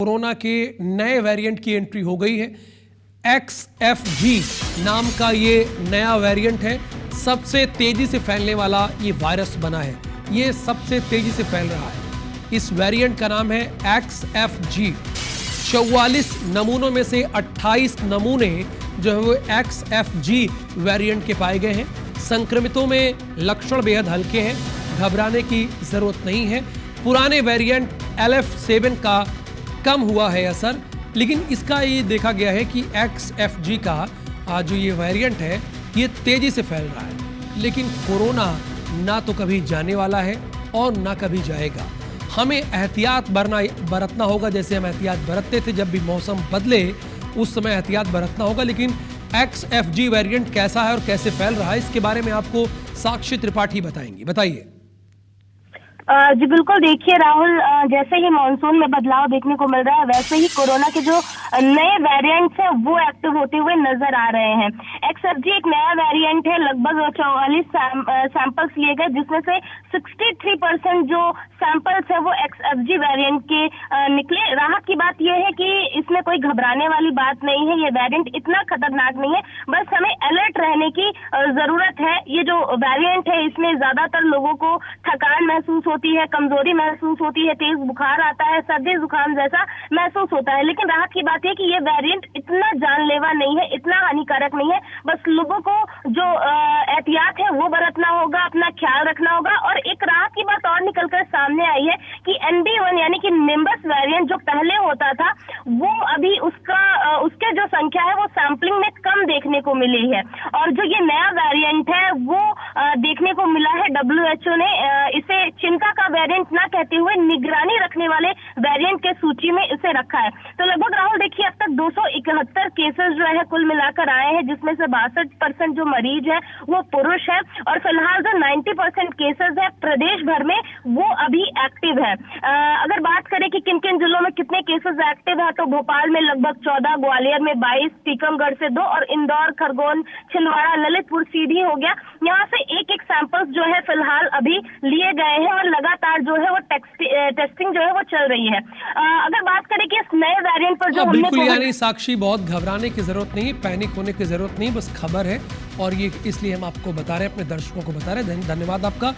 Corona के नए variant की एंट्री हो गई है। XFG नाम का ये नया वेरिएंट है। सबसे तेजी से फैलने वाला ये वायरस बना है। ये सबसे तेजी से फैल रहा है। इस वेरिएंट का नाम है XFG। 44 नमूनों में से 28 नमूने जो है वो XFG वेरिएंट के पाए गए हैं। संक्रमितों में लक्षण बेहद हल्के हैं, घबराने की जरूरत नहीं है। पुराने वेरिएंट LF7 का कम हुआ है असर, लेकिन इसका ये देखा गया है कि XFG का जो ये वेरिएंट है ये तेजी से फैल रहा है। लेकिन कोरोना ना तो कभी जाने वाला है और ना कभी जाएगा। हमें एहतियात बरतना होगा, जैसे हम एहतियात बरतते थे जब भी मौसम बदले, उस समय एहतियात बरतना होगा। लेकिन XFG वेरिएंट कैसा है और कैसे फैल रहा है, इसके बारे में आपको साक्षी त्रिपाठी बताएंगी। बताइए। जी बिल्कुल, देखिए राहुल, जैसे ही मानसून में बदलाव देखने को मिल रहा है वैसे ही कोरोना के जो नए वेरिएंट्स हैं वो एक्टिव होते हुए नजर आ रहे हैं। XFG एक नया वेरिएंट है। लगभग 44 सैंपल्स लिए गए, जिसमें से 63% जो सैंपल्स है वो XFG वेरिएंट के निकले। राहत की बात यह है कि इसमें कोई घबराने वाली बात नहीं है। ये वेरिएंट इतना खतरनाक नहीं है, बस हमें अलर्ट रहने की जरूरत है। ये जो वेरिएंट है इसमें ज्यादातर लोगों को थकान महसूस होती है, कमजोरी महसूस होती है, तेज बुखार आता है, सर्दी जुकाम जैसा महसूस होता है। लेकिन राहत की बात है कि ये वेरिएंट इतना जानलेवा नहीं है, इतना हानिकारक नहीं है। बस लोगों को जो एहतियात है वो बरतना होगा, अपना ख्याल रखना होगा। और एक राहत की बात और निकलकर सामने आई है कि NB1 यानी कि निम्बस वेरिएंट जो पहले होता था वो अभी उसके जो संख्या है वो सैंपलिंग में कम देखने को मिली है। और जो ये नया वेरिएंट है वो देखने को मिला है, WHO ने इसे चिंता का वेरिएंट ना कहते हुए निगरानी रखने वाले वेरिएंट के सूची में इसे रखा है। तो लगभग राहुल देखिए, अब तक 271 केसेस जो है कुल मिलाकर आए हैं, जिसमें से 62% जो मरीज है वो पुरुष है। और फिलहाल जो 90% केसेस है प्रदेश भर में वो अभी एक्टिव है। अगर बात करें कि किन किन जिलों में कितने केसेस एक्टिव है, तो भोपाल में लगभग 14, ग्वालियर में 22, टीकमगढ़ से 2 और इंदौर, खरगोन, छिंदवाड़ा, ललितपुर सीधी हो गया। यहाँ से एक सैंपल्स जो है फिलहाल अभी लिए गए हैं और लगातार जो है वो टेस्टिंग जो है वो चल रही है। अगर बात करें कि इस नए वेरिएंट पर जो बिल्कुल, यानी साक्षी बहुत घबराने की जरूरत नहीं, पैनिक होने की जरूरत नहीं, बस खबर है और ये इसलिए हम आपको बता रहे हैं, अपने दर्शकों को बता रहे हैं। धन्यवाद आपका।